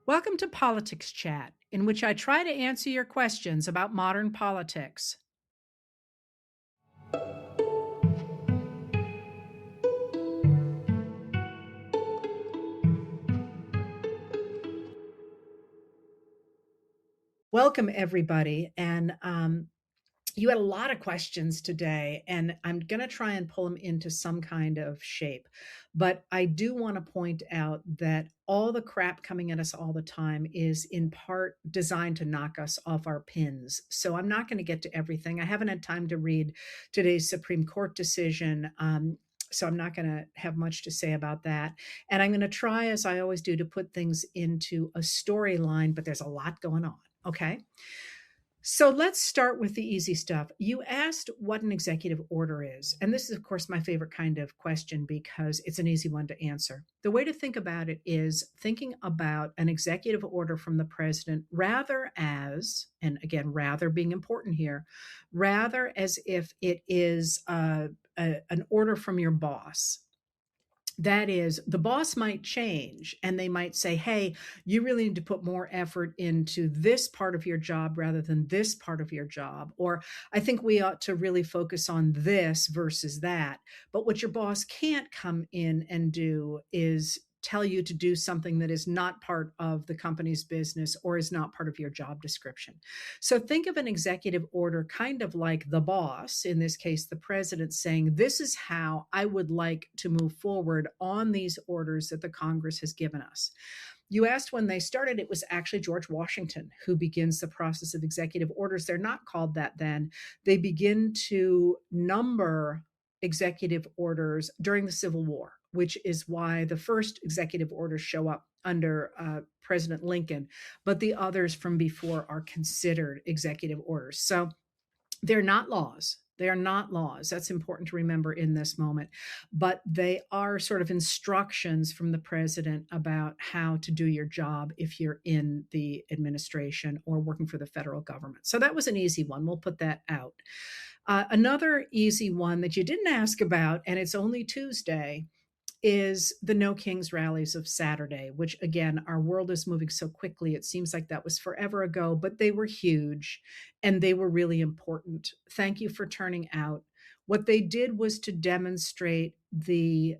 Welcome to Politics Chat, in which I try to answer your questions about modern politics. Welcome, everybody. And you had a lot of questions today, and I'm going to try and pull them into some kind of shape. But I do want to point out that all the crap coming at us all the time is in part designed to knock us off our pins. So I'm not going to get to everything. I haven't had time to read today's Supreme Court decision. So I'm not going to have much to say about that. And I'm going to try, as I always do, to put things into a storyline, but there's a lot going on. Okay. So let's start with the easy stuff. You asked what an executive order is. And this is, of course, my favorite kind of question because it's an easy one to answer. The way to think about it is thinking about an executive order from the president rather as, and again, rather being important here, rather as if it is an order from your boss. That is, the boss might change and they might say, hey, you really need to put more effort into this part of your job rather than this part of your job. Or I think we ought to really focus on this versus that. But what your boss can't come in and do is tell you to do something that is not part of the company's business or is not part of your job description. So think of an executive order kind of like the boss, in this case, the president, saying, this is how I would like to move forward on these orders that the Congress has given us. You asked when they started, it was actually George Washington who begins the process of executive orders. They're not called that then. They begin to number executive orders during the Civil War, which is why the first executive orders show up under President Lincoln, but the others from before are considered executive orders. So they're not laws. They are not laws. That's important to remember in this moment. But they are sort of instructions from the president about how to do your job if you're in the administration or working for the federal government. So that was an easy one. We'll put that out. Another easy one that you didn't ask about, and it's only Tuesday, is the No Kings rallies of Saturday, which again, our world is moving so quickly. It seems like that was forever ago, but they were huge and they were really important. Thank you for turning out. What they did was to demonstrate the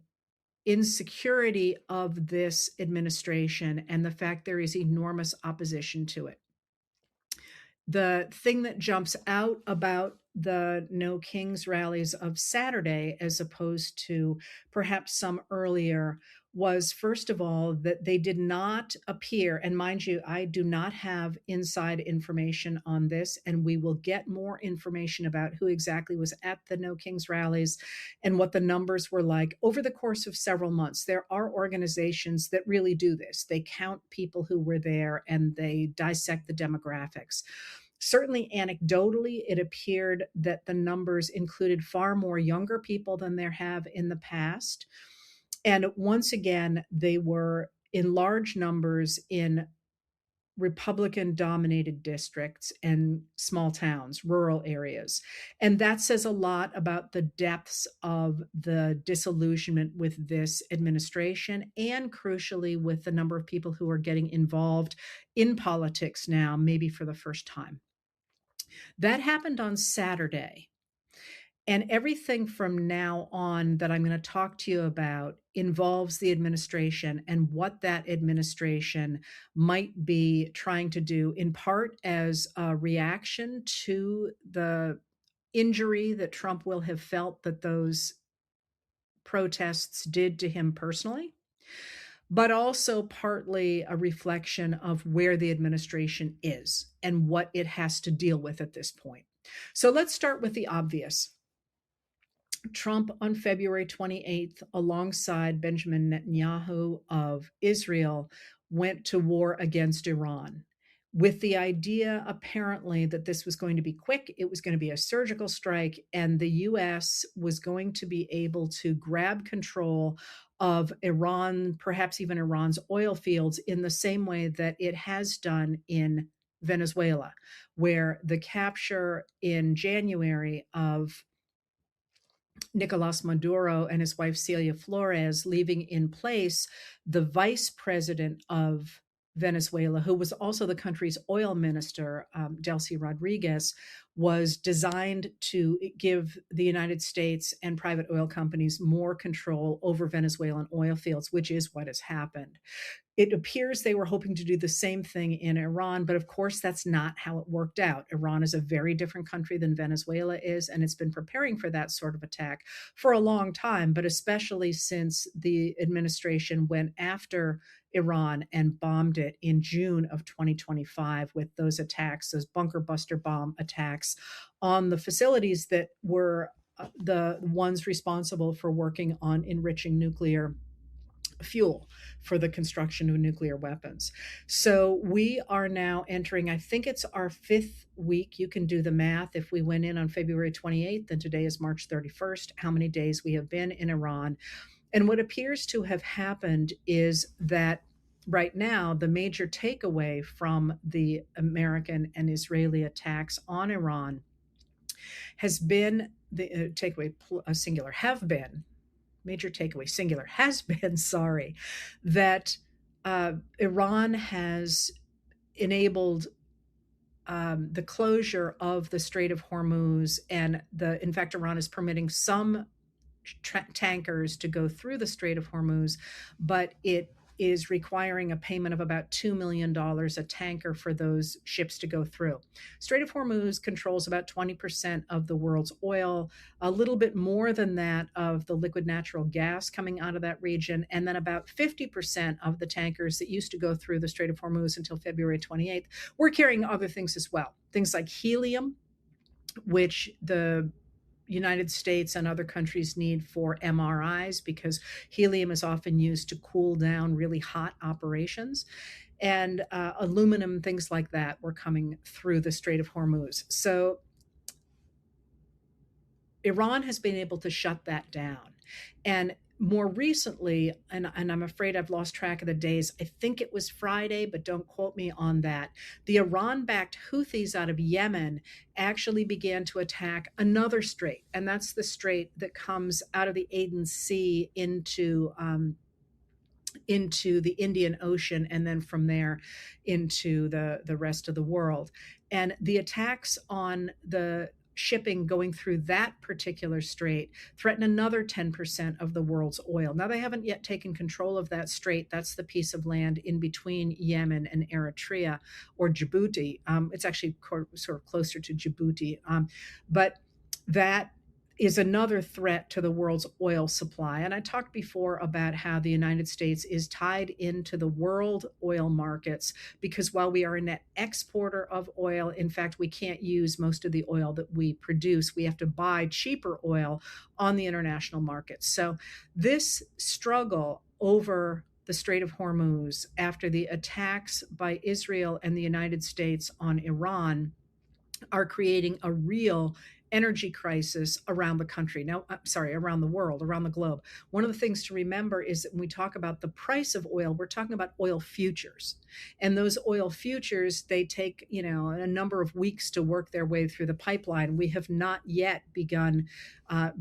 insecurity of this administration and the fact there is enormous opposition to it. The thing that jumps out about the No Kings rallies of Saturday, as opposed to perhaps some earlier, was first of all that they did not appear, and mind you, I do not have inside information on this, and we will get more information about who exactly was at the No Kings rallies and what the numbers were like over the course of several months. There are organizations that really do this. They count people who were there and they dissect the demographics. Certainly, anecdotally, it appeared that the numbers included far more younger people than there have in the past. And once again, they were in large numbers in Republican dominated districts and small towns, rural areas. And that says a lot about the depths of the disillusionment with this administration and, crucially, with the number of people who are getting involved in politics now, maybe for the first time. That happened on Saturday. And everything from now on that I'm going to talk to you about involves the administration and what that administration might be trying to do, in part as a reaction to the injury that Trump will have felt that those protests did to him personally, but also partly a reflection of where the administration is and what it has to deal with at this point. So let's start with the obvious. Trump on February 28th, alongside Benjamin Netanyahu of Israel, went to war against Iran with the idea, apparently, that this was going to be quick. It was going to be a surgical strike, and the U.S. was going to be able to grab control of Iran, perhaps even Iran's oil fields, in the same way that it has done in Venezuela, where the capture in January of Nicolas Maduro and his wife Celia Flores, leaving in place the vice president of Venezuela, who was also the country's oil minister, Delcy Rodriguez, was designed to give the United States and private oil companies more control over Venezuelan oil fields, which is what has happened. It appears they were hoping to do the same thing in Iran, but of course, that's not how it worked out. Iran is a very different country than Venezuela is, and it's been preparing for that sort of attack for a long time, but especially since the administration went after Iran and bombed it in June of 2025 with those attacks, those bunker buster bomb attacks on the facilities that were the ones responsible for working on enriching nuclear fuel for the construction of nuclear weapons. So we are now entering, I think it's our fifth week. You can do the math. If we went in on February 28th and today is March 31st, how many days we have been in Iran. And what appears to have happened is that right now, the major takeaway from the American and Israeli attacks on Iran has been the takeaway, singular, have been major takeaway, singular, has been, sorry, that Iran has enabled the closure of the Strait of Hormuz, and in fact, Iran is permitting some tankers to go through the Strait of Hormuz, but it is requiring a payment of about $2 million a tanker for those ships to go through. Strait of Hormuz controls about 20% of the world's oil, a little bit more than that of the liquid natural gas coming out of that region, and then about 50% of the tankers that used to go through the Strait of Hormuz until February 28th were carrying other things as well. Things like helium, which the United States and other countries need for MRIs because helium is often used to cool down really hot operations, and aluminum, things like that were coming through the Strait of Hormuz. So Iran has been able to shut that down. And more recently, and I'm afraid I've lost track of the days, I think it was Friday, but don't quote me on that, the Iran-backed Houthis out of Yemen actually began to attack another strait, and that's the strait that comes out of the Aden Sea into the Indian Ocean, and then from there into the rest of the world. And the attacks on the shipping going through that particular strait threaten another 10% of the world's oil. Now, they haven't yet taken control of that strait. That's the piece of land in between Yemen and Eritrea, or Djibouti. It's actually sort of closer to Djibouti. But that is another threat to the world's oil supply. And I talked before about how the United States is tied into the world oil markets because while we are a net exporter of oil, in fact, we can't use most of the oil that we produce. We have to buy cheaper oil on the international markets. So this struggle over the Strait of Hormuz after the attacks by Israel and the United States on Iran are creating a real energy crisis around the country. Now, I'm sorry, around the world, around the globe. One of the things to remember is that when we talk about the price of oil, we're talking about oil futures. And those oil futures, they take, a number of weeks to work their way through the pipeline. We have not yet begun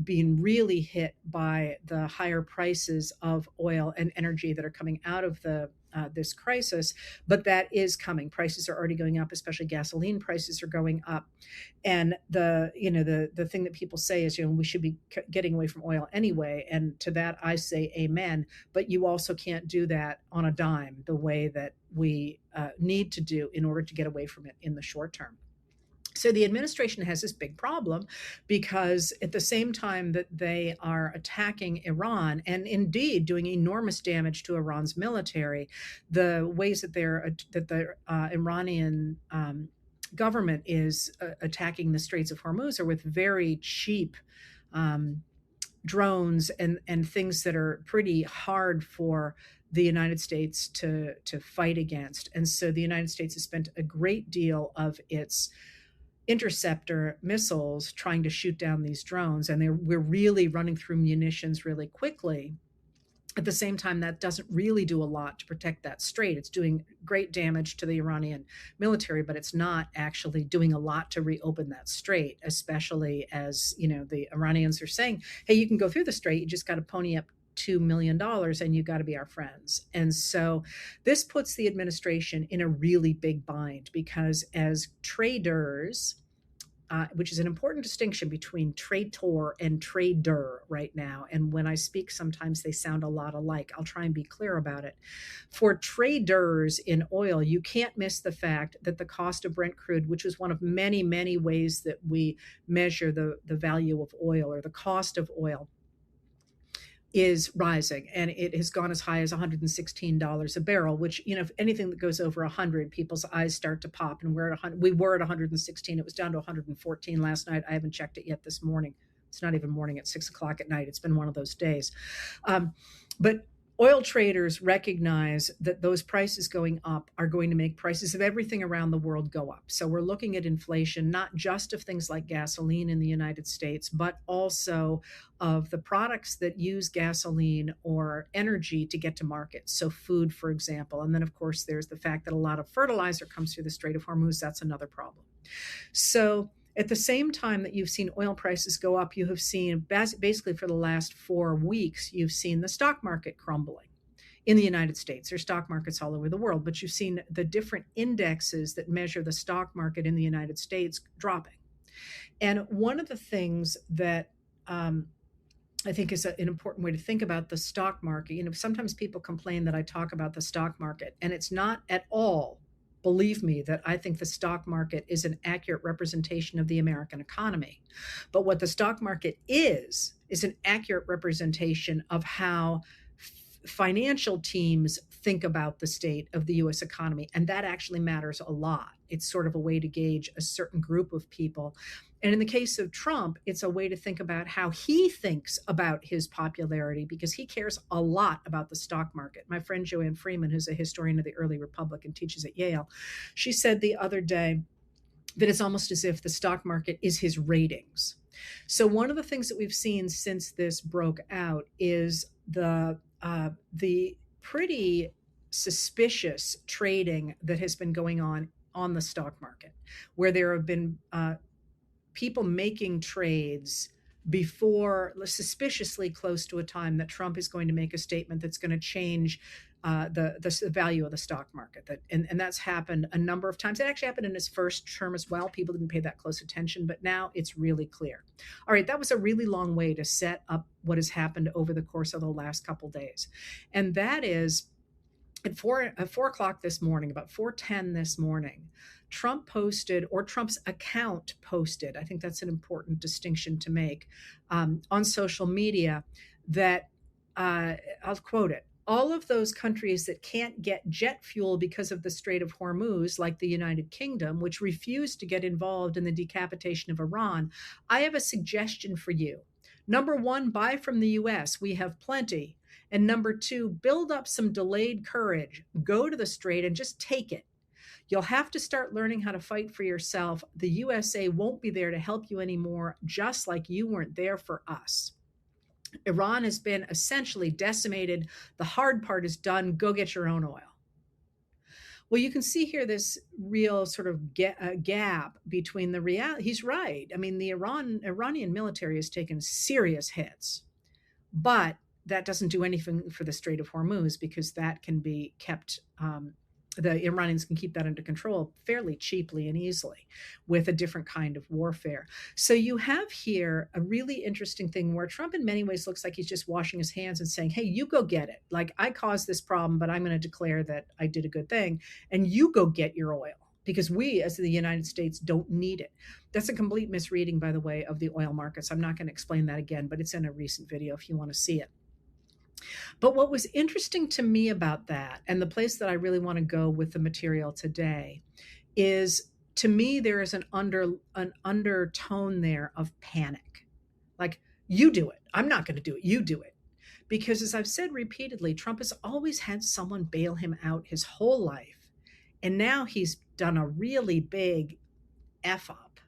being really hit by the higher prices of oil and energy that are coming out of this crisis, but that is coming. Prices are already going up, especially gasoline prices are going up. And the thing that people say is, we should be getting away from oil anyway. And to that, I say amen. But you also can't do that on a dime the way that we need to do in order to get away from it in the short term. So the administration has this big problem because at the same time that they are attacking Iran and indeed doing enormous damage to Iran's military, the ways that the Iranian government is attacking the Straits of Hormuz are with very cheap drones and things that are pretty hard for the United States to fight against. And so the United States has spent a great deal of its interceptor missiles trying to shoot down these drones, and we're really running through munitions really quickly. At the same time, that doesn't really do a lot to protect that strait. It's doing great damage to the Iranian military, but it's not actually doing a lot to reopen that strait, especially as the Iranians are saying, hey, you can go through the strait, you just got to pony up $2 million and you got to be our friends. And so this puts the administration in a really big bind because as traders, which is an important distinction between traitor and trader right now. And when I speak, sometimes they sound a lot alike. I'll try and be clear about it. For traders in oil, you can't miss the fact that the cost of Brent crude, which is one of many, many ways that we measure the value of oil or the cost of oil, is rising, and it has gone as high as $116 a barrel, which, you know, if anything that goes over 100, people's eyes start to pop. And we were at 116. It was down to 114 last night. I haven't checked it yet this morning. It's not even morning at 6 o'clock at night. It's been one of those days. But oil traders recognize that those prices going up are going to make prices of everything around the world go up. So we're looking at inflation, not just of things like gasoline in the United States, but also of the products that use gasoline or energy to get to market. So food, for example. And then, of course, there's the fact that a lot of fertilizer comes through the Strait of Hormuz. That's another problem. So at the same time that you've seen oil prices go up, you have seen basically for the last 4 weeks, you've seen the stock market crumbling in the United States. There's stock markets all over the world, but you've seen the different indexes that measure the stock market in the United States dropping. And one of the things that I think is an important way to think about the stock market, you know, sometimes people complain that I talk about the stock market, and it's not at all, believe me, that I think the stock market is an accurate representation of the American economy. But what the stock market is an accurate representation of how financial teams think about the state of the US economy. And that actually matters a lot. It's sort of a way to gauge a certain group of people. And in the case of Trump, it's a way to think about how he thinks about his popularity because he cares a lot about the stock market. My friend Joanne Freeman, who's a historian of the early republic and teaches at Yale, she said the other day that it's almost as if the stock market is his ratings. So one of the things that we've seen since this broke out is the pretty suspicious trading that has been going on the stock market, where there have been people making trades before, suspiciously close to a time that Trump is going to make a statement that's going to change the value of the stock market. And that's happened a number of times. It actually happened in his first term as well. People didn't pay that close attention, but now it's really clear. All right, that was a really long way to set up what has happened over the course of the last couple days. And that is at 4 o'clock this morning, about 4:10 this morning, Trump posted, or Trump's account posted, I think that's an important distinction to make, on social media that, I'll quote it, all of those countries that can't get jet fuel because of the Strait of Hormuz, like the United Kingdom, which refused to get involved in the decapitation of Iran, I have a suggestion for you. Number one, buy from the US. We have plenty. And number two, build up some delayed courage. Go to the Strait and just take it. You'll have to start learning how to fight for yourself. The USA won't be there to help you anymore, just like you weren't there for us. Iran has been essentially decimated. The hard part is done. Go get your own oil. Well, you can see here this real sort of gap between the reality. He's right. I mean, the Iranian military has taken serious hits, but that doesn't do anything for the Strait of Hormuz because that can be kept, the Iranians can keep that under control fairly cheaply and easily with a different kind of warfare. So you have here a really interesting thing where Trump in many ways looks like he's just washing his hands and saying, hey, you go get it. Like, I caused this problem, but I'm going to declare that I did a good thing, and you go get your oil because we as the United States don't need it. That's a complete misreading, by the way, of the oil markets. I'm not going to explain that again, but it's in a recent video if you want to see it. But what was interesting to me about that, and the place that I really want to go with the material today, is to me there is an undertone there of panic. Like, you do it. I'm not going to do it. You do it. Because as I've said repeatedly, Trump has always had someone bail him out his whole life. And now he's done a really big F up,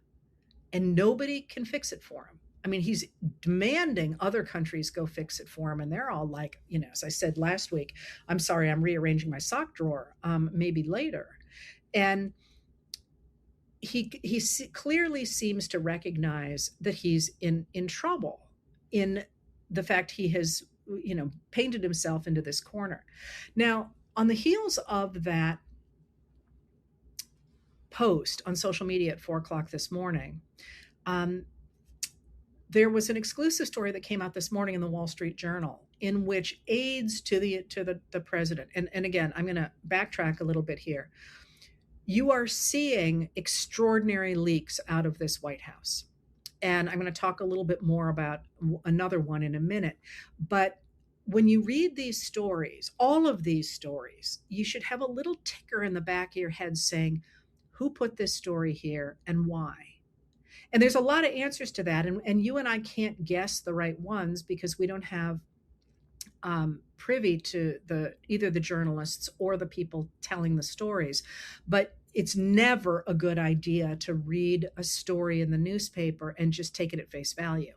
and nobody can fix it for him. I mean, he's demanding other countries go fix it for him. And they're all like, you know, as I said last week, I'm sorry, I'm rearranging my sock drawer, maybe later. And he clearly seems to recognize that he's in trouble in the fact he has painted himself into this corner. Now, on the heels of that post on social media at 4 o'clock this morning, um, there was an exclusive story that came out this morning in the Wall Street Journal in which aides to the president, and again, I'm going to backtrack a little bit here. You are seeing extraordinary leaks out of this White House. And I'm going to talk a little bit more about another one in a minute. But when you read these stories, all of these stories, you should have a little ticker in the back of your head saying, who put this story here and why? And there's a lot of answers to that. And you and I can't guess the right ones because we don't have privy to either the journalists or the people telling the stories. But it's never a good idea to read a story in the newspaper and just take it at face value.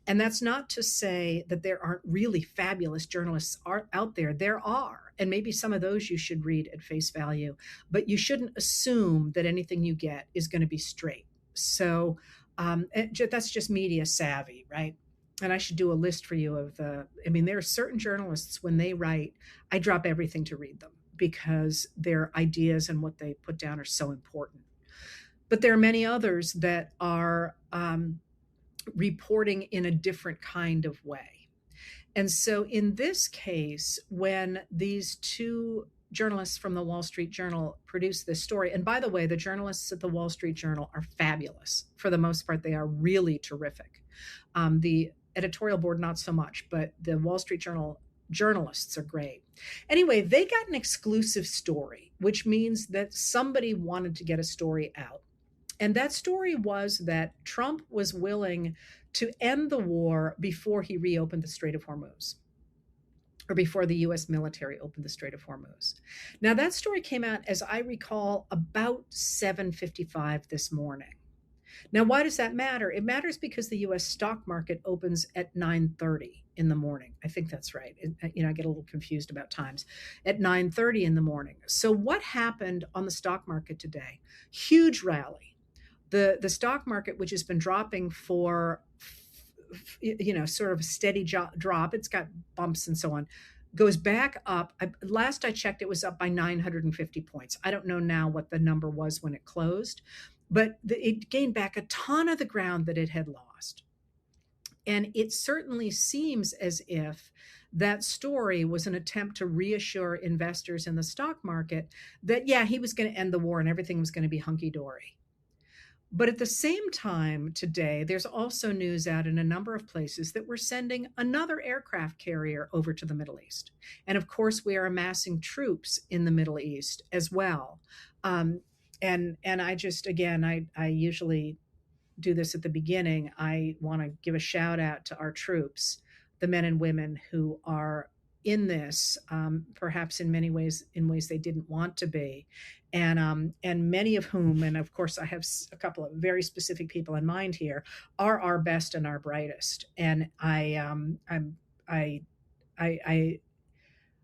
And that's not to say that there aren't really fabulous journalists out there. There are. And maybe some of those you should read at face value, but you shouldn't assume that anything you get is going to be straight. So that's just media savvy, right? And I should do a list for you of there are certain journalists, when they write, I drop everything to read them because their ideas and what they put down are so important. But there are many others that are reporting in a different kind of way. And so in this case, when these two journalists from the Wall Street Journal produced this story, and by the way, the journalists at the Wall Street Journal are fabulous. For the most part, they are really terrific. The editorial board, not so much, but the Wall Street Journal journalists are great. Anyway, they got an exclusive story, which means that somebody wanted to get a story out. And that story was that Trump was willing to end the war before he reopened the Strait of Hormuz, or before the U.S. military opened the Strait of Hormuz. Now, that story came out, as I recall, about 7:55 this morning. Now, why does that matter? It matters because the U.S. stock market opens at 9:30 in the morning. I think that's right. I get a little confused about times. At 9:30 in the morning. So what happened on the stock market today? Huge rally. The stock market, which has been dropping for, sort of a steady drop, it's got bumps and so on, goes back up. Last I checked, it was up by 950 points. I don't know now what the number was when it closed, but it gained back a ton of the ground that it had lost. And it certainly seems as if that story was an attempt to reassure investors in the stock market that, yeah, he was going to end the war and everything was going to be hunky-dory. But at the same time today, there's also news out in a number of places that we're sending another aircraft carrier over to the Middle East. And of course, we are amassing troops in the Middle East as well. And I just, again, I usually do this at the beginning. I want to give a shout out to our troops, the men and women who are in this, perhaps in many ways, in ways they didn't want to be. And many of whom, and of course I have a couple of very specific people in mind here, are our best and our brightest. And I,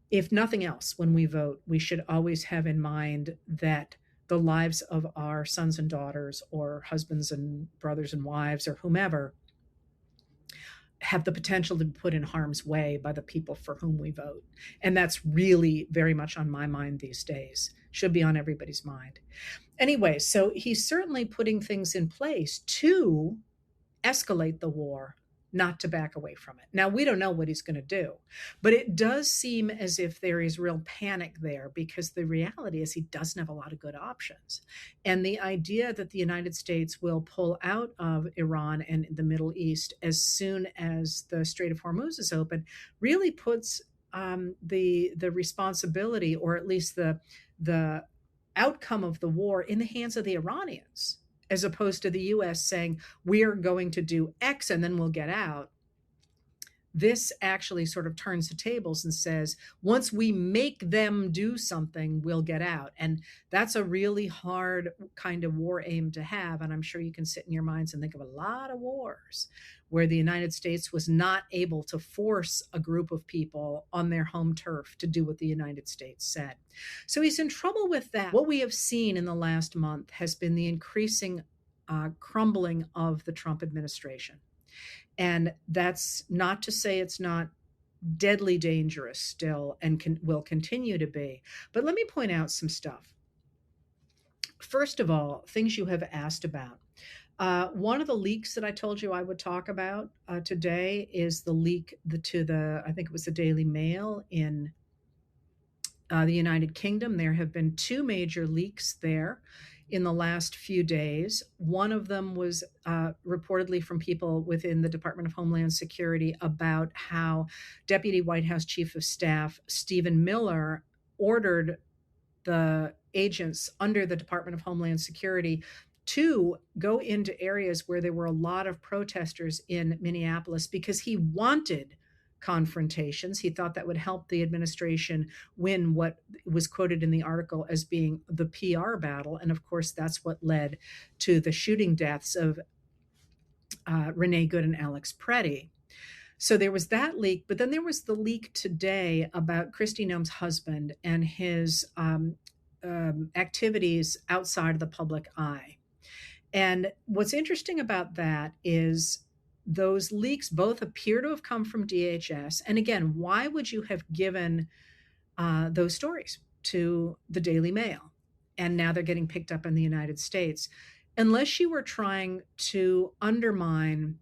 if nothing else, when we vote, we should always have in mind that the lives of our sons and daughters, or husbands and brothers and wives, or whomever, have the potential to be put in harm's way by the people for whom we vote. And that's really very much on my mind these days. Should be on everybody's mind. Anyway, so he's certainly putting things in place to escalate the war, not to back away from it. Now, we don't know what he's going to do, but it does seem as if there is real panic there, because the reality is he doesn't have a lot of good options. And the idea that the United States will pull out of Iran and the Middle East as soon as the Strait of Hormuz is open really puts the responsibility, or at least the outcome of the war, in the hands of the Iranians, as opposed to the U.S. saying, we are going to do X and then we'll get out. This actually sort of turns the tables and says, once we make them do something, we'll get out. And that's a really hard kind of war aim to have. And I'm sure you can sit in your minds and think of a lot of wars where the United States was not able to force a group of people on their home turf to do what the United States said. So he's in trouble with that. What we have seen in the last month has been the increasing crumbling of the Trump administration. And that's not to say it's not deadly dangerous still and will continue to be. But let me point out some stuff. First of all, things you have asked about. One of the leaks that I told you I would talk about today is the leak to the, I think it was the Daily Mail in the United Kingdom. There have been two major leaks there in the last few days. One of them was reportedly from people within the Department of Homeland Security about how Deputy White House Chief of Staff Stephen Miller ordered the agents under the Department of Homeland Security to go into areas where there were a lot of protesters in Minneapolis because he wanted confrontations. He thought that would help the administration win what was quoted in the article as being the PR battle. And of course, that's what led to the shooting deaths of Renee Good and Alex Preddy. So there was that leak, but then there was the leak today about Kristi Noem's husband and his activities outside of the public eye. And what's interesting about that is those leaks both appear to have come from DHS. And again, why would you have given those stories to the Daily Mail? And now they're getting picked up in the United States. Unless you were trying to undermine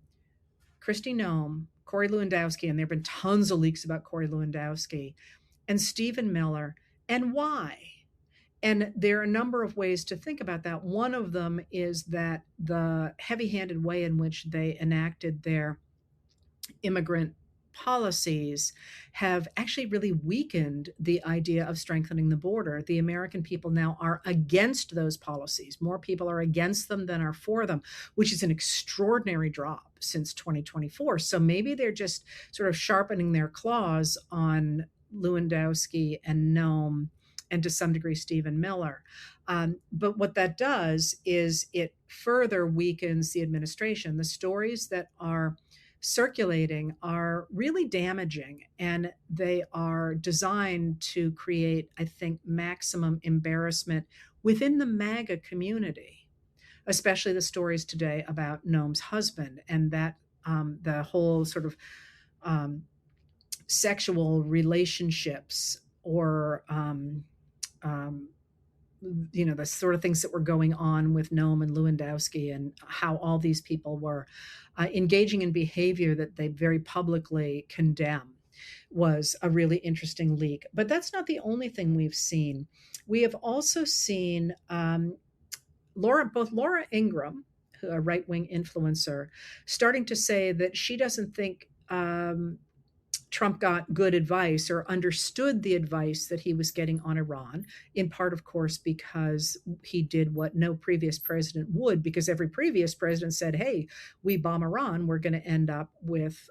Kristi Noem, Corey Lewandowski, and there have been tons of leaks about Corey Lewandowski, and Stephen Miller, and why? And there are a number of ways to think about that. One of them is that the heavy-handed way in which they enacted their immigrant policies have actually really weakened the idea of strengthening the border. The American people now are against those policies. More people are against them than are for them, which is an extraordinary drop since 2024. So maybe they're just sort of sharpening their claws on Lewandowski and Noem and to some degree Stephen Miller. But what that does is it further weakens the administration. The stories that are circulating are really damaging, and they are designed to create, I think, maximum embarrassment within the MAGA community, especially the stories today about Noam's husband and that the whole sort of sexual relationships or the sort of things that were going on with Noam and Lewandowski and how all these people were engaging in behavior that they very publicly condemn was a really interesting leak. But that's not the only thing we've seen. We have also seen both Laura Ingraham, a right-wing influencer, starting to say that she doesn't think Trump got good advice or understood the advice that he was getting on Iran, in part, of course, because he did what no previous president would, because every previous president said, hey, we bomb Iran, we're going to end up with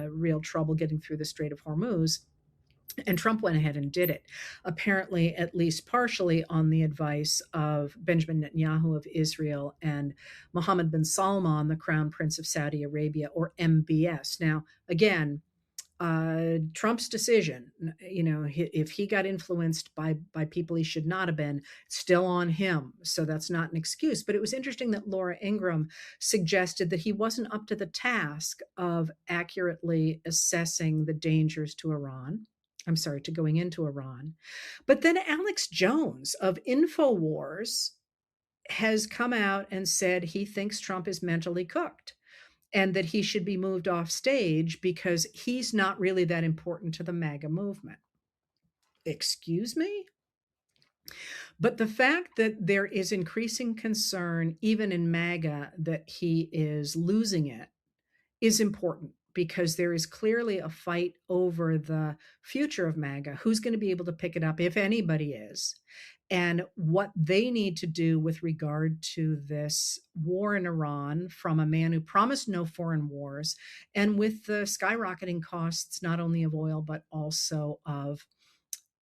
real trouble getting through the Strait of Hormuz. And Trump went ahead and did it, apparently, at least partially on the advice of Benjamin Netanyahu of Israel and Mohammed bin Salman, the Crown Prince of Saudi Arabia, or MBS. Now, again, Trump's decision, if he got influenced by people he should not have been, still on him. So that's not an excuse. But it was interesting that Laura Ingraham suggested that he wasn't up to the task of accurately assessing the dangers to Iran. I'm sorry, to going into Iran. But then Alex Jones of InfoWars has come out and said he thinks Trump is mentally cooked and that he should be moved off stage because he's not really that important to the MAGA movement. Excuse me? But the fact that there is increasing concern, even in MAGA, that he is losing it is important because there is clearly a fight over the future of MAGA. Who's going to be able to pick it up, if anybody is, and what they need to do with regard to this war in Iran from a man who promised no foreign wars, and with the skyrocketing costs, not only of oil, but also of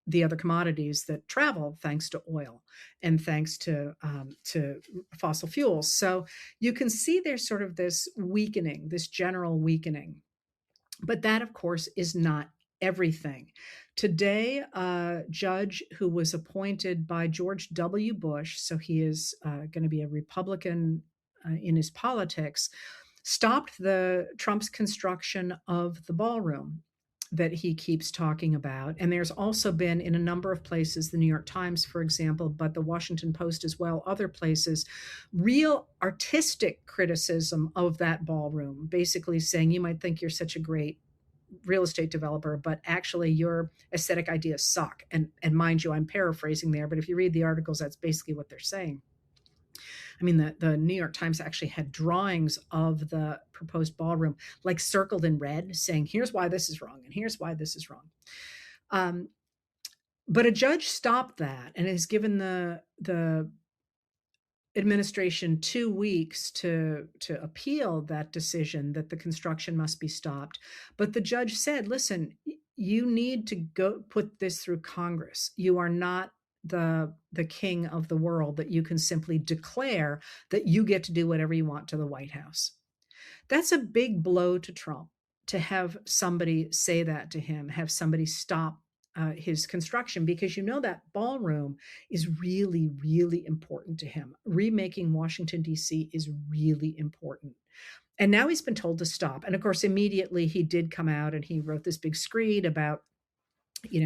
the other commodities that travel thanks to oil and thanks to fossil fuels. So you can see there's sort of this weakening, this general weakening. But that, of course, is not everything. Today, a judge who was appointed by George W. Bush, so he is going to be a Republican in his politics, stopped Trump's construction of the ballroom. that he keeps talking about. And there's also been in a number of places, the New York Times, for example, but the Washington Post as well, other places, real artistic criticism of that ballroom, basically saying you might think you're such a great real estate developer, but actually your aesthetic ideas suck. And mind you, I'm paraphrasing there, but if you read the articles, that's basically what they're saying. I mean, the New York Times actually had drawings of the proposed ballroom, like circled in red, saying, here's why this is wrong, and here's why this is wrong. Um, but a judge stopped that and has given the administration 2 weeks to appeal that decision that the construction must be stopped. But the judge said, listen, you need to go put this through Congress. You are not the king of the world that you can simply declare that you get to do whatever you want to the White House. That's a big blow to Trump, to have somebody say that to him, have somebody stop his construction, because you know that ballroom is really, really important to him. Remaking Washington, D.C. is really important. And now he's been told to stop. And of course, immediately he did come out and he wrote this big screed about,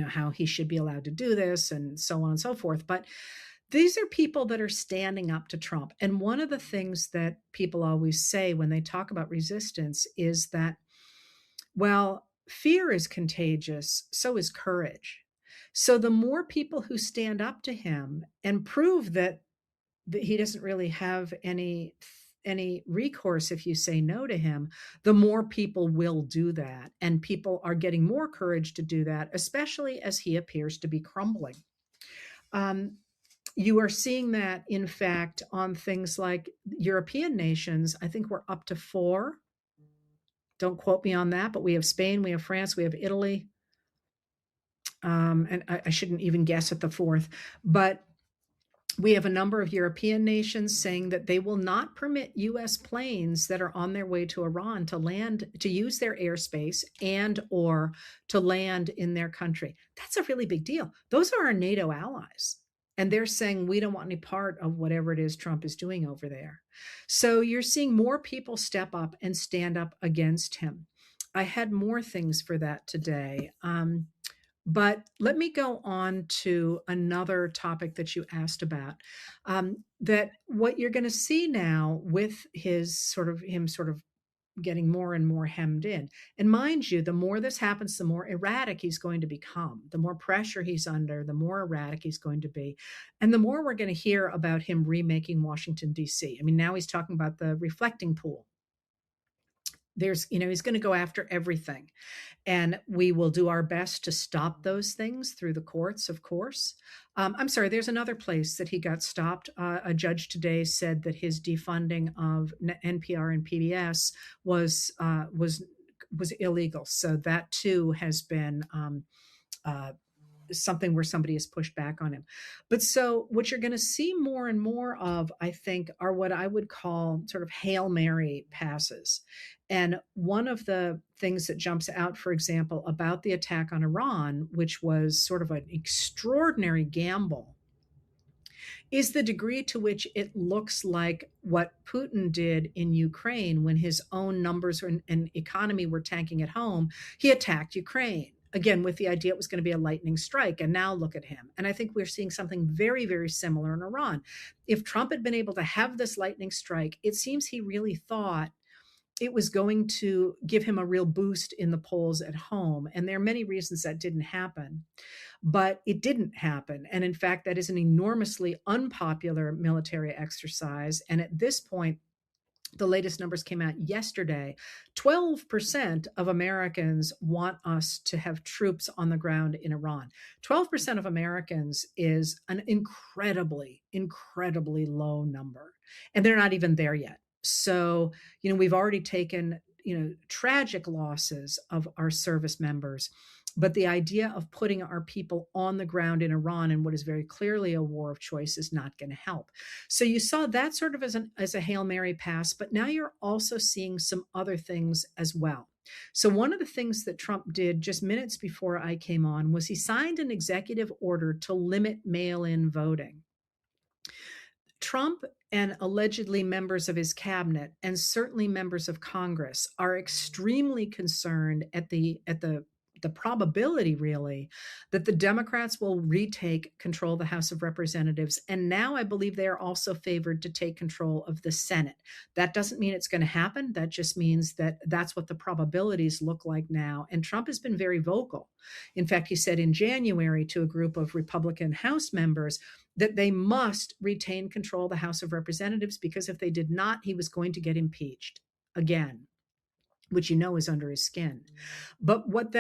how he should be allowed to do this and so on and so forth. But these are people that are standing up to Trump. And one of the things that people always say when they talk about resistance is that, well, fear is contagious, so is courage. So the more people who stand up to him and prove that he doesn't really have any recourse if you say no to him, the more people will do that. And people are getting more courage to do that, especially as he appears to be crumbling. Um, you are seeing that, in fact, on things like European nations. I think we're up to 4. Don't quote me on that, but we have Spain, we have France, we have Italy. And I shouldn't even guess at the 4th. But we have a number of European nations saying that they will not permit U.S. planes that are on their way to Iran to land, to use their airspace and or to land in their country. That's a really big deal. Those are our NATO allies. And they're saying we don't want any part of whatever it is Trump is doing over there. So you're seeing more people step up and stand up against him. I had more things for that today. But let me go on to another topic that you asked about. That what you're going to see now with him sort of getting more and more hemmed in. And mind you, the more this happens, the more erratic he's going to become. The more pressure he's under, the more erratic he's going to be. And the more we're going to hear about him remaking Washington, D.C. I mean, now he's talking about the reflecting pool. He's going to go after everything. And we will do our best to stop those things through the courts, of course. I'm sorry, there's another place that he got stopped. A judge today said that his defunding of NPR and PBS was illegal. So that too has been uh, something where somebody has pushed back on him. But so what you're going to see more and more of, I think, are what I would call sort of Hail Mary passes. And one of the things that jumps out, for example, about the attack on Iran, which was sort of an extraordinary gamble, is the degree to which it looks like what Putin did in Ukraine when his own numbers and economy were tanking at home. He attacked Ukraine. Again, with the idea it was going to be a lightning strike. And now look at him. And I think we're seeing something very, very similar in Iran. If Trump had been able to have this lightning strike, it seems he really thought it was going to give him a real boost in the polls at home. And there are many reasons that didn't happen, but it didn't happen. And in fact, that is an enormously unpopular military exercise. And at this point, the latest numbers came out yesterday. 12% of Americans want us to have troops on the ground in Iran. 12% of Americans is an incredibly, incredibly low number. And they're not even there yet. So, we've already taken, tragic losses of our service members. But the idea of putting our people on the ground in Iran in what is very clearly a war of choice is not going to help. So you saw that sort of as a Hail Mary pass, but now you're also seeing some other things as well. So one of the things that Trump did just minutes before I came on was he signed an executive order to limit mail-in voting. Trump and allegedly members of his cabinet and certainly members of Congress are extremely concerned at the the probability really that the Democrats will retake control of the House of Representatives. And now I believe they are also favored to take control of the Senate. That doesn't mean it's going to happen. That just means that that's what the probabilities look like now. And Trump has been very vocal. In fact, he said in January to a group of Republican House members that they must retain control of the House of Representatives, because if they did not, he was going to get impeached again, which is under his skin. But what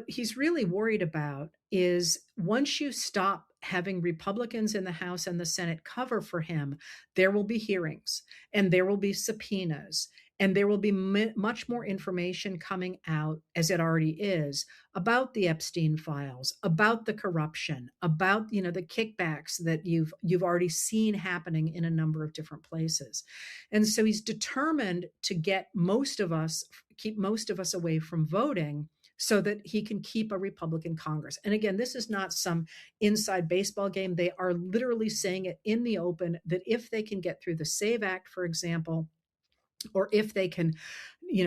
he's really worried about is once you stop having Republicans in the House and the Senate cover for him, there will be hearings and there will be subpoenas and there will be much more information coming out, as it already is, about the Epstein files, about the corruption, about the kickbacks that you've already seen happening in a number of different places. And so he's determined to keep most of us away from voting so that he can keep a Republican Congress. And again, this is not some inside baseball game. They are literally saying it in the open that if they can get through the SAVE Act, for example, or if they can,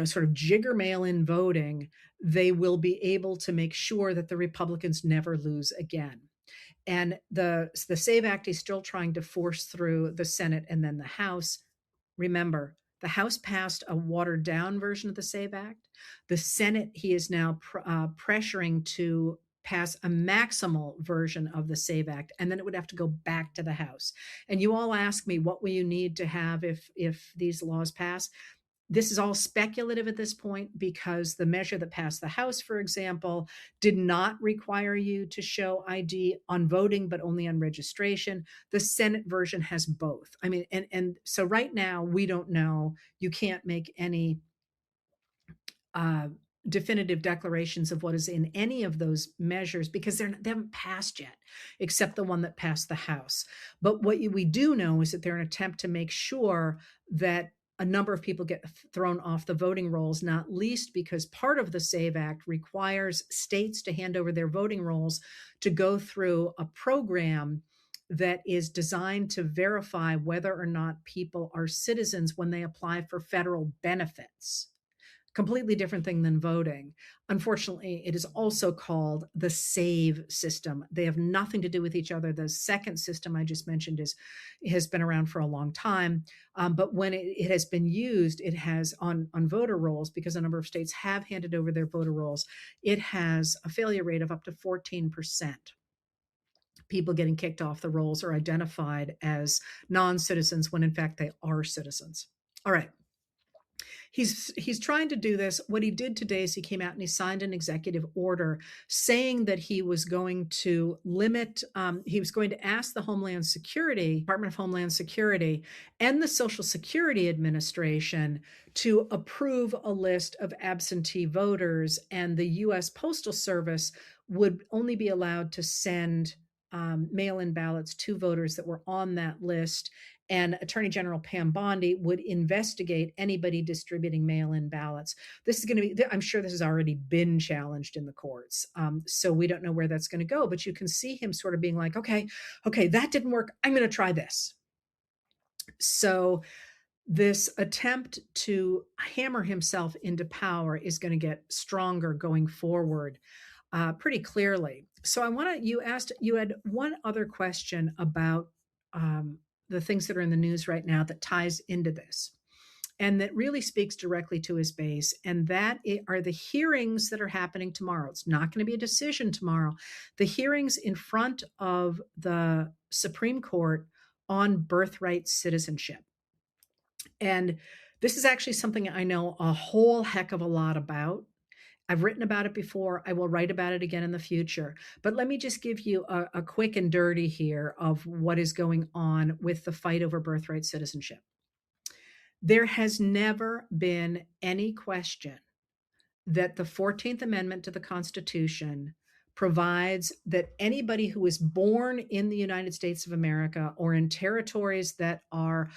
sort of jigger mail-in voting, they will be able to make sure that the Republicans never lose again. And the SAVE Act is still trying to force through the Senate and then the House. Remember, the House passed a watered down version of the SAVE Act. The Senate, he is now pressuring to pass a maximal version of the SAVE Act, and then it would have to go back to the House. And you all ask me, what will you need to have if these laws pass? This is all speculative at this point, because the measure that passed the House, for example, did not require you to show ID on voting, but only on registration. The Senate version has both. I mean, and so right now we don't know. You can't make any definitive declarations of what is in any of those measures because they haven't passed yet, except the one that passed the House. But what we do know is that they're an attempt to make sure that a number of people get thrown off the voting rolls, not least because part of the SAVE Act requires states to hand over their voting rolls to go through a program that is designed to verify whether or not people are citizens when they apply for federal benefits. Completely different thing than voting. Unfortunately, it is also called the SAVE system. They have nothing to do with each other. The second system I just mentioned has been around for a long time, but when it has been used, it has on voter rolls, because a number of states have handed over their voter rolls, it has a failure rate of up to 14%. People getting kicked off the rolls are identified as non-citizens when in fact they are citizens. All right. He's trying to do this. What he did today is he came out and he signed an executive order saying that he was going to limit, he was going to ask the Department of Homeland Security and the Social Security Administration to approve a list of absentee voters, and the U.S. Postal Service would only be allowed to send mail-in ballots to voters that were on that list. And Attorney General Pam Bondi would investigate anybody distributing mail-in ballots. This is going to be, I'm sure this has already been challenged in the courts. So we don't know where that's going to go, but you can see him sort of being like, okay, that didn't work. I'm going to try this. So this attempt to hammer himself into power is going to get stronger going forward pretty clearly. So you had one other question about the things that are in the news right now that ties into this and that really speaks directly to his base. And that are the hearings that are happening tomorrow. It's not going to be a decision tomorrow. The hearings in front of the Supreme Court on birthright citizenship. And this is actually something I know a whole heck of a lot about. I've written about it before. I will write about it again in the future. But let me just give you a quick and dirty here of what is going on with the fight over birthright citizenship. There has never been any question that the 14th Amendment to the Constitution provides that anybody who is born in the United States of America or in territories that are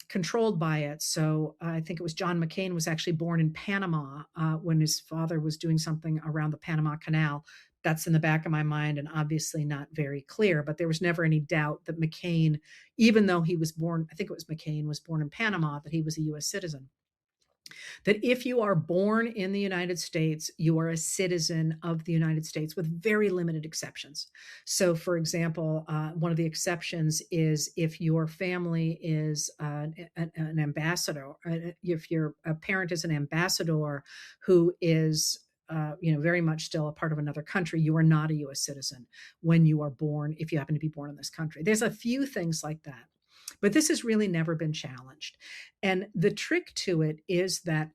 controlled by it. So I think it was John McCain was actually born in Panama when his father was doing something around the Panama Canal. That's in the back of my mind and obviously not very clear, but there was never any doubt that McCain, even though he was born, I think it was McCain was born in Panama, that he was a U.S. citizen. that if you are born in the United States, you are a citizen of the United States with very limited exceptions. So, for example, one of the exceptions is if your family is an ambassador, if your a parent is an ambassador who is very much still a part of another country, you are not a U.S. citizen when you are born, if you happen to be born in this country. There's a few things like that, but this has really never been challenged. And the trick to it is that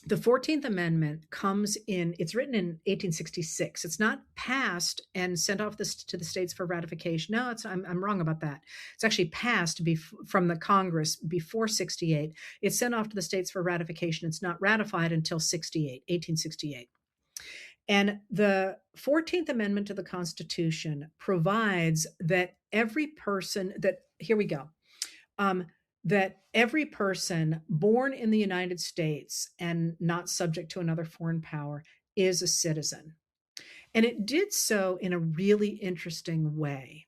the 14th Amendment comes in, it's written in 1866. It's not passed and sent off this to the states for ratification. No, I'm wrong about that. It's actually passed from the Congress before 68. It's sent off to the states for ratification. It's not ratified until 68, 1868. And the 14th Amendment to the Constitution provides that every person, that, here we go. That every person born in the United States and not subject to another foreign power is a citizen. And it did so in a really interesting way.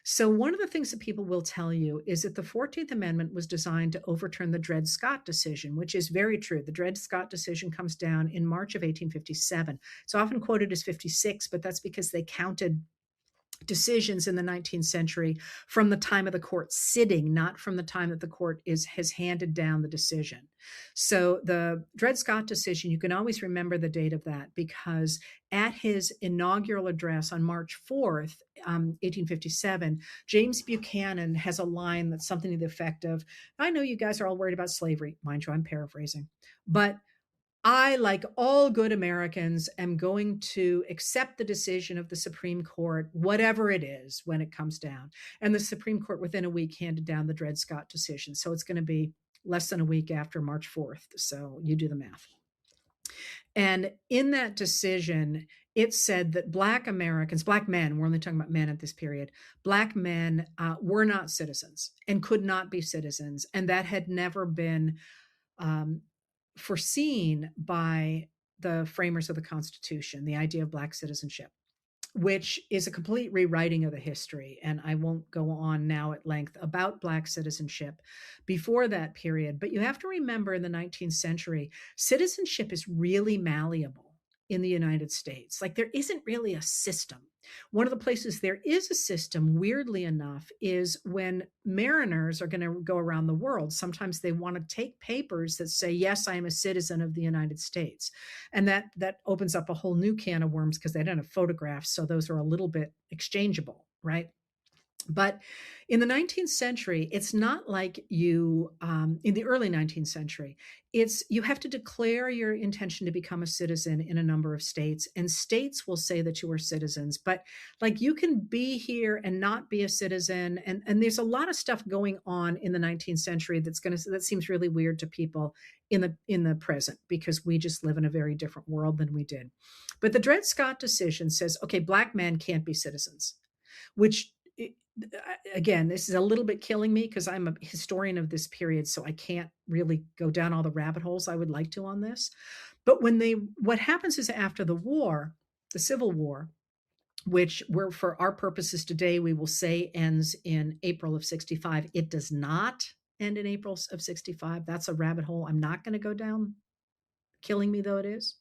So, one of the things that people will tell you is that the 14th Amendment was designed to overturn the Dred Scott decision, which is very true. The Dred Scott decision comes down in March of 1857. It's often quoted as 56, but that's because they counted decisions in the 19th century from the time of the court sitting, not from the time that the court has handed down the decision. So the Dred Scott decision, you can always remember the date of that because at his inaugural address on March 4th, 1857, James Buchanan has a line that's something to the effect of, I know you guys are all worried about slavery. Mind you, I'm paraphrasing, but I, like all good Americans, am going to accept the decision of the Supreme Court, whatever it is, when it comes down. And the Supreme Court, within a week, handed down the Dred Scott decision. So it's going to be less than a week after March 4th. So you do the math. And in that decision, it said that Black Americans, Black men, we're only talking about men at this period, Black men were not citizens and could not be citizens. And that had never been um, foreseen by the framers of the Constitution, the idea of Black citizenship, which is a complete rewriting of the history. And I won't go on now at length about Black citizenship before that period. But you have to remember in the 19th century, citizenship is really malleable in the United States. Like there isn't really a system. One of the places there is a system, weirdly enough, is when mariners are going to go around the world. Sometimes they want to take papers that say, yes, I am a citizen of the United States. And that opens up a whole new can of worms because they don't have photographs. So those are a little bit exchangeable, right? But in the 19th century, it's not like in the early 19th century, it's you have to declare your intention to become a citizen in a number of states, and states will say that you are citizens. But like you can be here and not be a citizen, and there's a lot of stuff going on in the 19th century that seems really weird to people in the present because we just live in a very different world than we did. But the Dred Scott decision says, okay, Black men can't be citizens, which again, this is a little bit killing me because I'm a historian of this period, so I can't really go down all the rabbit holes I would like to on this. But what happens is after the war, the Civil War, which for our purposes today, we will say ends in April of 65. It does not end in April of 65. That's a rabbit hole I'm not going to go down, killing me though it is.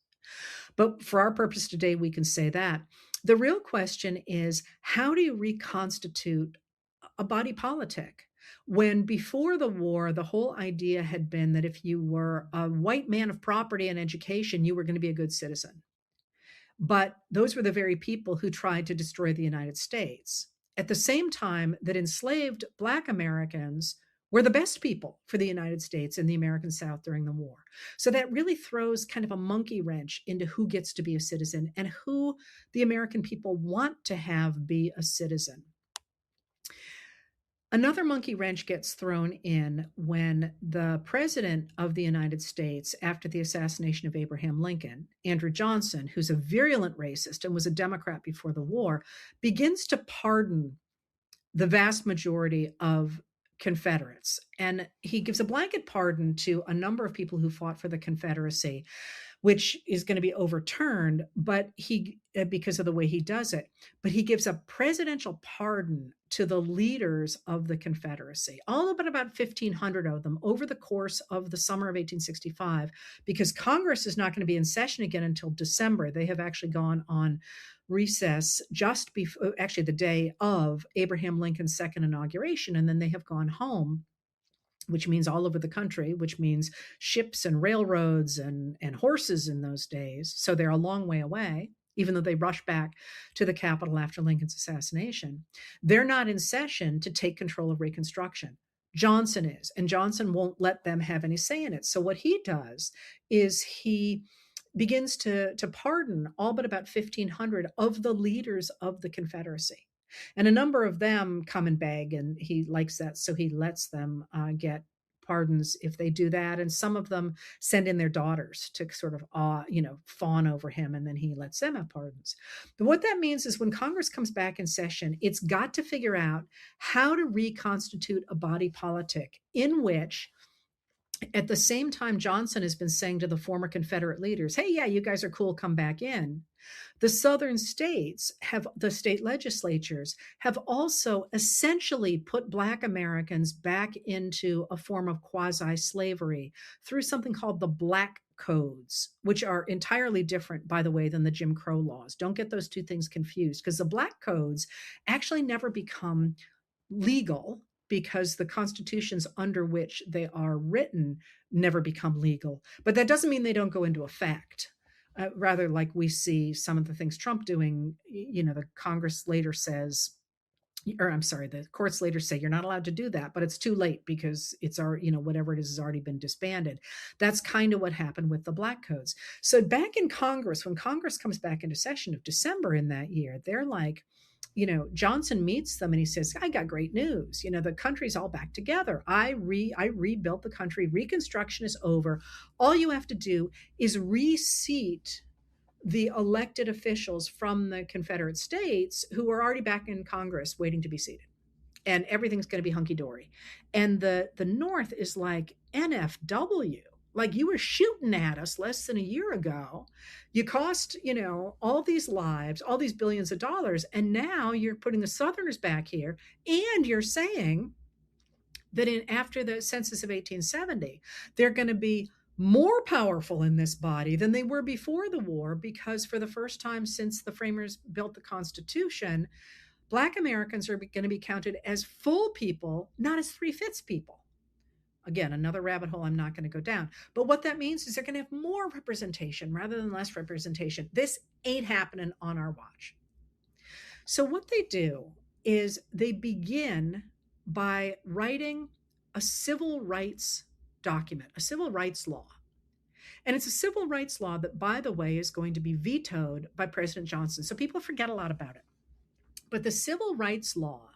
But for our purpose today, we can say that. The real question is, how do you reconstitute a body politic when before the war, the whole idea had been that if you were a white man of property and education, you were going to be a good citizen. But those were the very people who tried to destroy the United States. At the same time that enslaved Black Americans were the best people for the United States and the American South during the war. So that really throws kind of a monkey wrench into who gets to be a citizen and who the American people want to have be a citizen. Another monkey wrench gets thrown in when the president of the United States, after the assassination of Abraham Lincoln, Andrew Johnson, who's a virulent racist and was a Democrat before the war, begins to pardon the vast majority of Confederates. And he gives a blanket pardon to a number of people who fought for the Confederacy. which is going to be overturned, but because of the way he does it, but he gives a presidential pardon to the leaders of the Confederacy, all but about 1,500 of them over the course of the summer of 1865, because Congress is not going to be in session again until December. They have actually gone on recess just before, actually the day of Abraham Lincoln's second inauguration, and then they have gone home, which means all over the country, which means ships and railroads and horses in those days. So they're a long way away, even though they rush back to the Capitol after Lincoln's assassination. They're not in session to take control of Reconstruction. Johnson is, and Johnson won't let them have any say in it. So what he does is he begins to pardon all but about 1,500 of the leaders of the Confederacy. And a number of them come and beg, and he likes that, so he lets them get pardons if they do that. And some of them send in their daughters to sort of fawn over him, and then he lets them have pardons. But what that means is when Congress comes back in session, it's got to figure out how to reconstitute a body politic in which, at the same time Johnson has been saying to the former Confederate leaders, hey, yeah, you guys are cool, come back in, the southern states have, the state legislatures have also essentially put Black Americans back into a form of quasi-slavery through something called the Black Codes, which are entirely different, by the way, than the Jim Crow laws. Don't get those two things confused, because the Black Codes actually never become legal because the constitutions under which they are written never become legal. But that doesn't mean they don't go into effect. Rather, like we see some of the things Trump doing, the Congress later says, or I'm sorry, the courts later say you're not allowed to do that, but it's too late because it's already, whatever it is has already been disbanded. That's kind of what happened with the Black Codes. So back in Congress, when Congress comes back into session of December in that year, they're like, Johnson meets them and he says, I got great news. The country's all back together. I rebuilt the country. Reconstruction is over. All you have to do is reseat the elected officials from the Confederate States who are already back in Congress waiting to be seated. And everything's going to be hunky-dory. And the North is like, NFW. Like, you were shooting at us less than a year ago. You cost, all these lives, all these billions of dollars. And now you're putting the Southerners back here. And you're saying that after the census of 1870, they're going to be more powerful in this body than they were before the war, because for the first time since the framers built the Constitution, Black Americans are going to be counted as full people, not as 3/5 people. Again, another rabbit hole I'm not going to go down. But what that means is they're going to have more representation rather than less representation. This ain't happening on our watch. So what they do is they begin by writing a civil rights document, a civil rights law. And it's a civil rights law that, by the way, is going to be vetoed by President Johnson. So people forget a lot about it. But the civil rights law,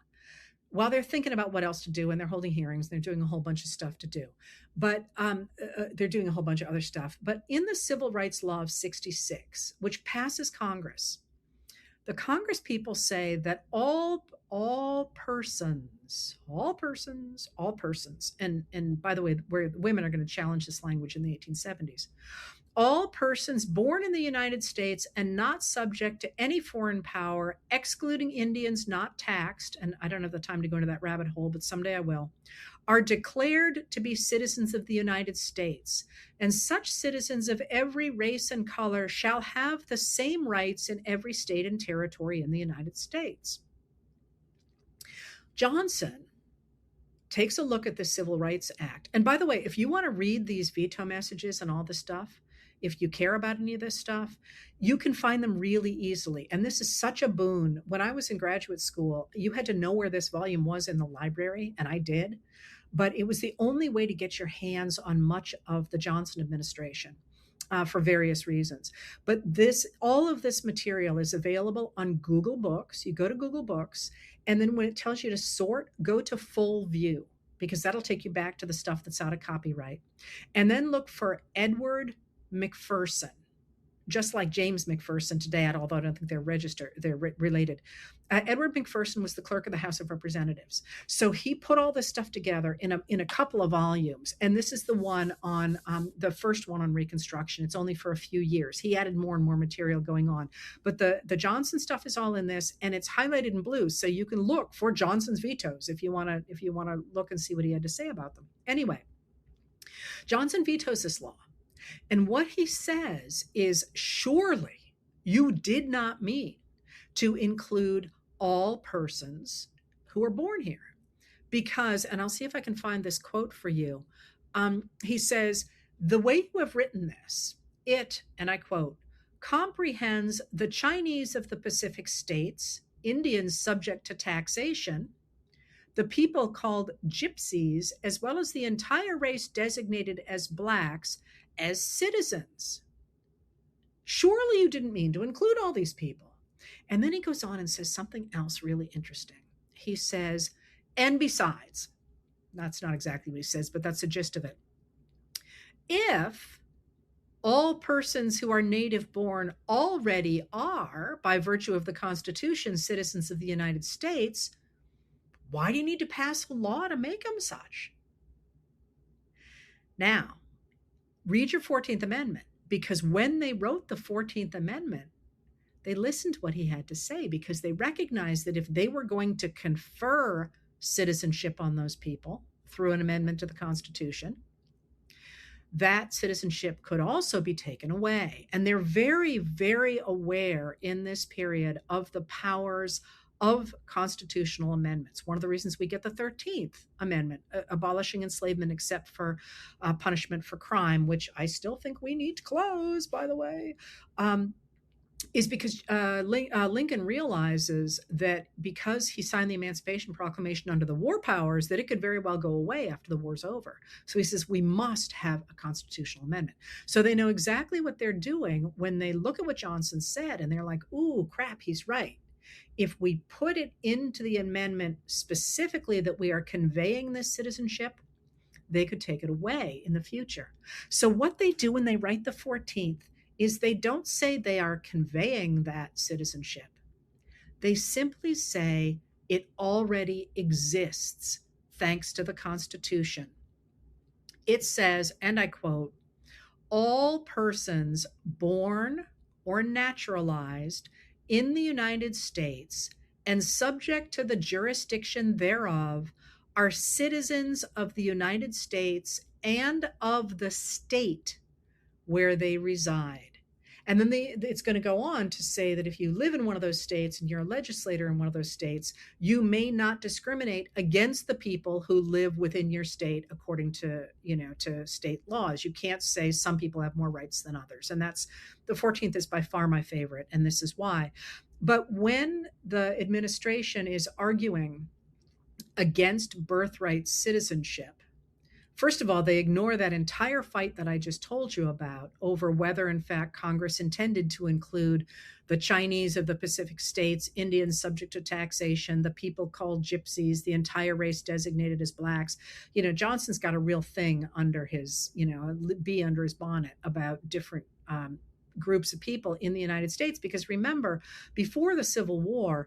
while they're thinking about what else to do, and they're holding hearings, they're doing a whole bunch of stuff to do, but they're doing a whole bunch of other stuff. But in the Civil Rights Law of 66, which passes Congress, the Congress people say that all persons, and by the way, where women are going to challenge this language in the 1870s, all persons born in the United States and not subject to any foreign power, excluding Indians not taxed, and I don't have the time to go into that rabbit hole, but someday I will, are declared to be citizens of the United States. And such citizens of every race and color shall have the same rights in every state and territory in the United States. Johnson takes a look at the Civil Rights Act. And by the way, if you want to read these veto messages and all this stuff, if you care about any of this stuff, you can find them really easily. And this is such a boon. When I was in graduate school, you had to know where this volume was in the library, and I did. But it was the only way to get your hands on much of the Johnson administration for various reasons. But all of this material is available on Google Books. You go to Google Books, and then when it tells you to sort, go to full view, because that'll take you back to the stuff that's out of copyright. And then look for Edward McPherson. just like James McPherson today, although I don't think they're registered, they're related. Edward McPherson was the clerk of the House of Representatives. So he put all this stuff together in a couple of volumes. And this is the one on the first one on Reconstruction. It's only for a few years. He added more and more material going on. But the Johnson stuff is all in this, and it's highlighted in blue. So you can look for Johnson's vetoes if you want to look and see what he had to say about them. Anyway, Johnson vetoes this law. And what he says is, surely you did not mean to include all persons who are born here. Because, and I'll see if I can find this quote for you. He says, the way you have written this, it, and I quote, comprehends the Chinese of the Pacific states, Indians subject to taxation, the people called gypsies, as well as the entire race designated as blacks, as citizens. Surely you didn't mean to include all these people. And then he goes on and says something else really interesting. He says, and besides, that's not exactly what he says, but that's the gist of it. If all persons who are native born already are, by virtue of the Constitution, citizens of the United States, why do you need to pass a law to make them such? Now, read your 14th Amendment, because when they wrote the 14th Amendment, they listened to what he had to say, because they recognized that if they were going to confer citizenship on those people through an amendment to the Constitution, that citizenship could also be taken away. And they're very, very aware in this period of the powers of constitutional amendments. One of the reasons we get the 13th Amendment, abolishing enslavement except for punishment for crime, which I still think we need to close, by the way, is because Lincoln realizes that because he signed the Emancipation Proclamation under the war powers, that it could very well go away after the war's over. So he says, we must have a constitutional amendment. So they know exactly what they're doing when they look at what Johnson said, and they're like, ooh, crap, he's right. If we put it into the amendment specifically that we are conveying this citizenship, they could take it away in the future. So what they do when they write the 14th is they don't say they are conveying that citizenship. They simply say it already exists thanks to the Constitution. It says, and I quote, all persons born or naturalized in the United States and subject to the jurisdiction thereof are citizens of the United States and of the state where they reside. And then it's going to go on to say that if you live in one of those states and you're a legislator in one of those states, you may not discriminate against the people who live within your state according to, to state laws. You can't say some people have more rights than others. And that's, the 14th is by far my favorite, and this is why. But when the administration is arguing against birthright citizenship, first of all, they ignore that entire fight that I just told you about over whether, in fact, Congress intended to include the Chinese of the Pacific states, Indians subject to taxation, the people called gypsies, the entire race designated as blacks. Johnson's got a real thing under his, bee under his bonnet about different groups of people in the United States. Because remember, before the Civil War,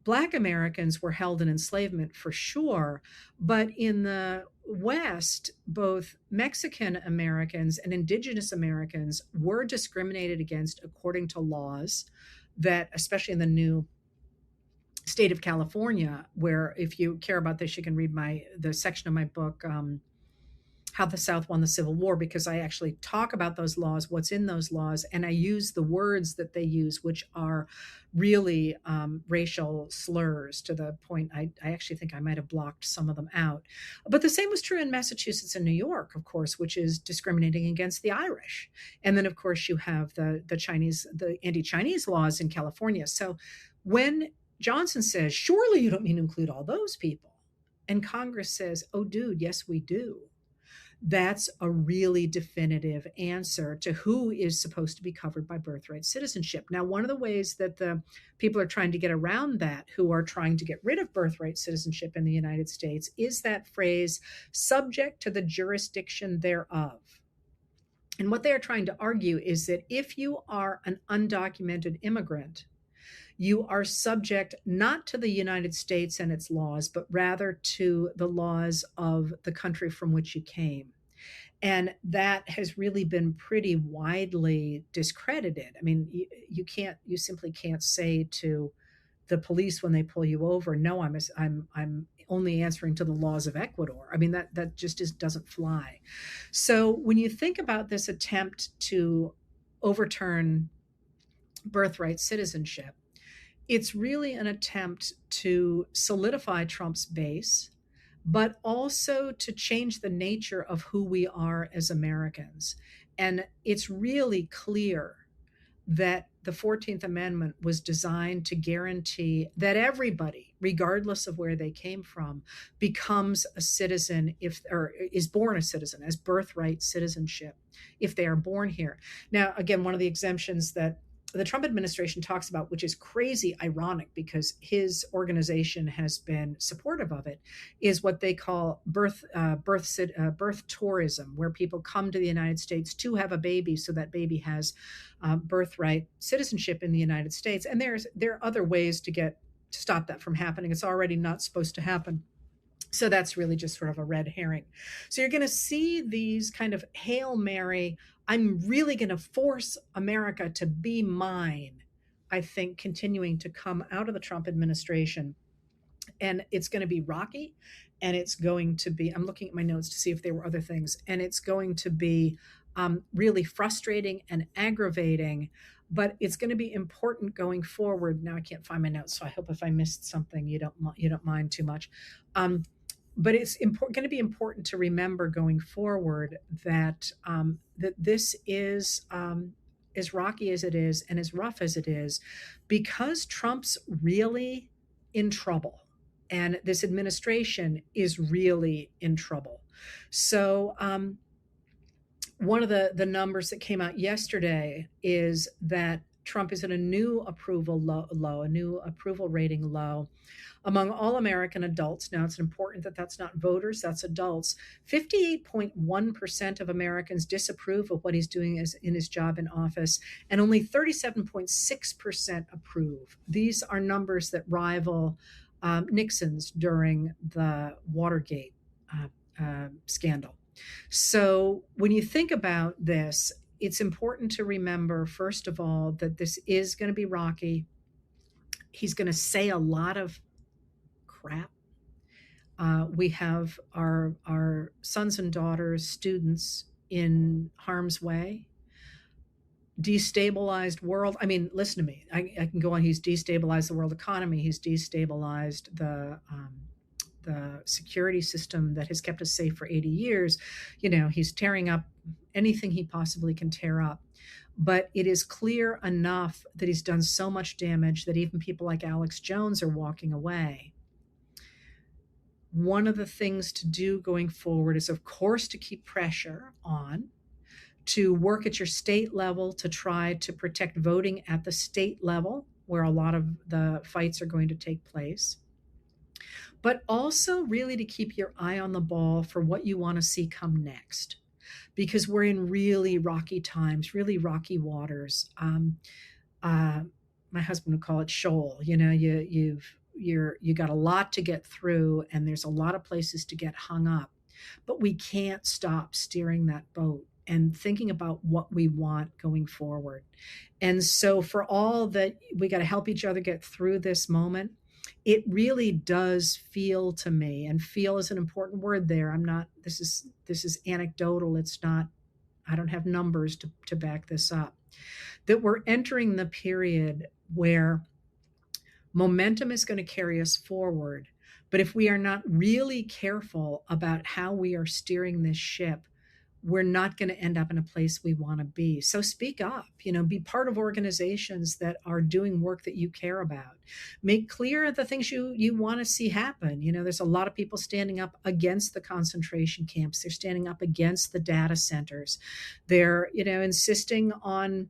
Black Americans were held in enslavement for sure, but in the West, both Mexican Americans and Indigenous Americans were discriminated against according to laws that, especially in the new state of California, where if you care about this, you can read the section of my book, How the South Won the Civil War, because I actually talk about those laws, what's in those laws, and I use the words that they use, which are really racial slurs to the point I actually think I might have blocked some of them out. But the same was true in Massachusetts and New York, of course, which is discriminating against the Irish. And then, of course, you have the Chinese, the anti-Chinese laws in California. So when Johnson says, surely you don't mean to include all those people, and Congress says, oh, dude, yes, we do. That's a really definitive answer to who is supposed to be covered by birthright citizenship. Now, one of the ways that the people are trying to get around that, who are trying to get rid of birthright citizenship in the United States, is that phrase, subject to the jurisdiction thereof. And what they are trying to argue is that if you are an undocumented immigrant, you are subject not to the United States and its laws, but rather to the laws of the country from which you came. And that has really been pretty widely discredited. I mean, you simply can't say to the police when they pull you over, no, I'm only answering to the laws of Ecuador. I mean, that just doesn't fly. So when you think about this attempt to overturn birthright citizenship, it's really an attempt to solidify Trump's base, but also to change the nature of who we are as Americans. And it's really clear that the 14th Amendment was designed to guarantee that everybody, regardless of where they came from, becomes a citizen if or is born a citizen as birthright citizenship if they are born here. Now, again, one of the exemptions that the Trump administration talks about, which is crazy ironic because his organization has been supportive of it, is what they call birth tourism, where people come to the United States to have a baby, so that baby has birthright citizenship in the United States. And there are other ways to stop that from happening. It's already not supposed to happen. So that's really just sort of a red herring. So you're going to see these kind of Hail Mary, I'm really going to force America to be mine, I think, continuing to come out of the Trump administration. And it's going to be rocky, and it's going to be, I'm looking at my notes to see if there were other things, and it's going to be really frustrating and aggravating, but it's going to be important going forward. Now I can't find my notes, so I hope if I missed something, you don't mind too much. But it's going to be important to remember going forward that that this is as rocky as it is and as rough as it is, because Trump's really in trouble, and this administration is really in trouble. So one of the numbers that came out yesterday is that Trump is at a new approval low, a new approval rating low among all American adults. Now, it's important that that's not voters, that's adults. 58.1% of Americans disapprove of what he's doing in his job in office, and only 37.6% approve. These are numbers that rival Nixon's during the Watergate scandal. So when you think about this, it's important to remember, first of all, that this is going to be rocky. He's going to say a lot of crap. We have our sons and daughters, students in harm's way, destabilized world. I mean, listen to me. I can go on. He's destabilized the world economy. He's destabilized the security system that has kept us safe for 80 years. He's tearing up anything he possibly can tear up. But it is clear enough that he's done so much damage that even people like Alex Jones are walking away. One of the things to do going forward is, of course, to keep pressure on, to work at your state level to try to protect voting at the state level, where a lot of the fights are going to take place. But also really to keep your eye on the ball for what you want to see come next, because we're in really rocky times, really rocky waters. My husband would call it shoal. You got a lot to get through, and there's a lot of places to get hung up, but we can't stop steering that boat and thinking about what we want going forward. And so for all that, we got to help each other get through this moment. It really does feel to me, and feel is an important word there. This is anecdotal. It's not, I don't have numbers to back this up, that we're entering the period where momentum is going to carry us forward. But if we are not really careful about how we are steering this ship, we're not going to end up in a place we want to be. So speak up, be part of organizations that are doing work that you care about. Make clear the things you want to see happen. There's a lot of people standing up against the concentration camps. They're standing up against the data centers. They're, insisting on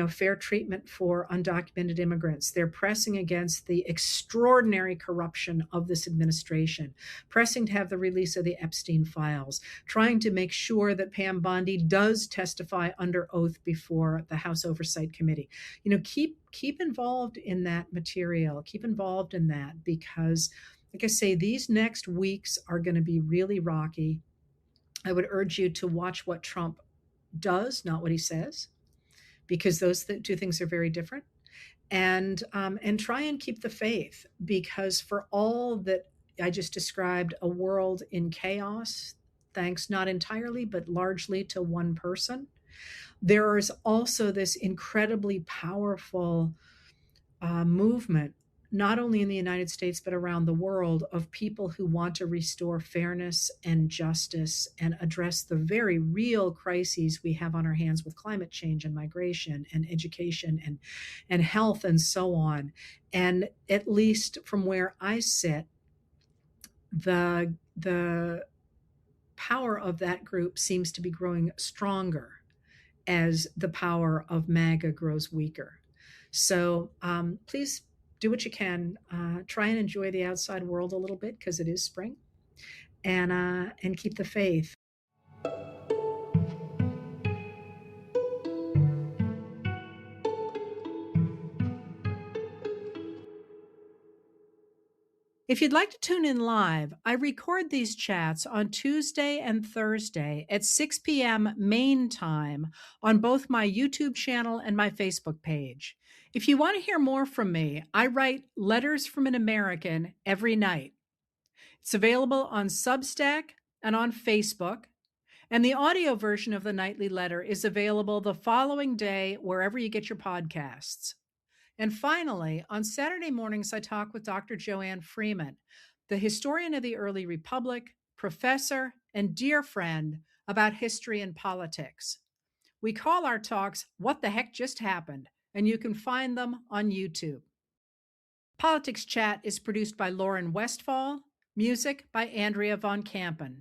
fair treatment for undocumented immigrants. They're pressing against the extraordinary corruption of this administration, pressing to have the release of the Epstein files, trying to make sure that Pam Bondi does testify under oath before the House Oversight Committee. Keep involved in that material, keep involved in that, because, like I say, these next weeks are going to be really rocky. I would urge you to watch what Trump does, not what he says, because those two things are very different. And try and keep the faith, because for all that I just described, a world in chaos, thanks not entirely but largely to one person, there is also this incredibly powerful movement, not only in the United States, but around the world, of people who want to restore fairness and justice and address the very real crises we have on our hands with climate change and migration and education and health and so on. And at least from where I sit, the power of that group seems to be growing stronger as the power of MAGA grows weaker. So please do what you can. Try and enjoy the outside world a little bit, because it is spring, and keep the faith. If you'd like to tune in live, I record these chats on Tuesday and Thursday at 6 p.m. Maine time on both my YouTube channel and my Facebook page. If you want to hear more from me, I write Letters from an American every night. It's available on Substack and on Facebook, and the audio version of the nightly letter is available the following day wherever you get your podcasts. And finally, on Saturday mornings, I talk with Dr. Joanne Freeman, the historian of the early republic, professor, and dear friend, about history and politics. We call our talks What the Heck Just Happened, and you can find them on YouTube. Politics Chat is produced by Lauren Westfall, music by Andrea Von Kampen.